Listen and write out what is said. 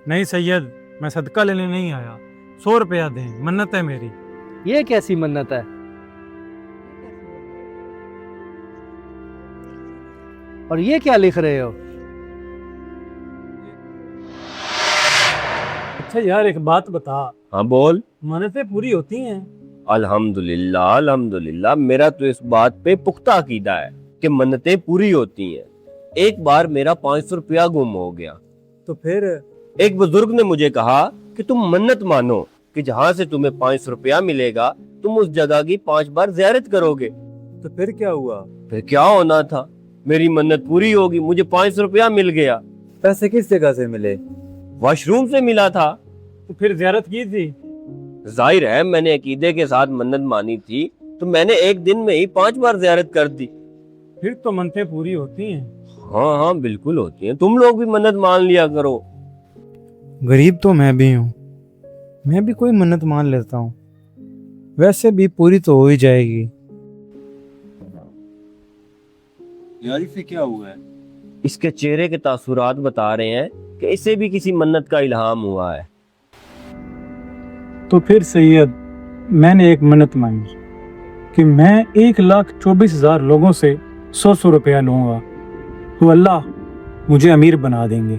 نہیں سید، میں صدقہ لینے نہیں آیا، 100 روپیہ دیں، منت ہے میری۔ یہ کیسی منت ہے؟ اور یہ کیا لکھ رہے ہو؟ اچھا یار ایک بات بتا، ہاں بول۔ منتیں پوری ہوتی ہیں؟ الحمدللہ الحمدللہ، میرا تو اس بات پہ پختہ عقیدہ ہے کہ منتیں پوری ہوتی ہیں۔ ایک بار میرا 500 روپیہ گم ہو گیا، تو پھر ایک بزرگ نے مجھے کہا کہ تم منت مانو کہ جہاں سے تمہیں 500 روپیہ ملے گا تم اس جگہ کی 5 بار زیارت کرو گے۔ تو پھر کیا ہوا؟ پھر کیا ہونا تھا، میری منت پوری ہوگی، مجھے 500 روپیہ مل گیا۔ پیسے کس جگہ سے ملے؟ واش روم سے ملا تھا۔ تو پھر زیارت کی تھی؟ ظاہر ہے میں نے عقیدے کے ساتھ منت مانی تھی تو میں نے ایک دن میں ہی 5 بار زیارت کر دی۔ پھر تو منتیں پوری ہوتی ہیں۔ ہاں ہاں بالکل ہوتی ہیں، تم لوگ بھی منت مان لیا کرو۔ غریب تو میں بھی ہوں، میں بھی کوئی منت مان لیتا ہوں، ویسے بھی پوری تو ہو ہی جائے گی۔ یار اسے کیا ہوا ہے؟ اس کے چہرے کے تاثرات بتا رہے ہیں کہ اسے بھی کسی منت کا الہام ہوا ہے۔ تو پھر سید، میں نے ایک منت مانگی کہ میں 1,24,000 لوگوں سے 100 روپیہ لوں گا تو اللہ مجھے امیر بنا دیں گے۔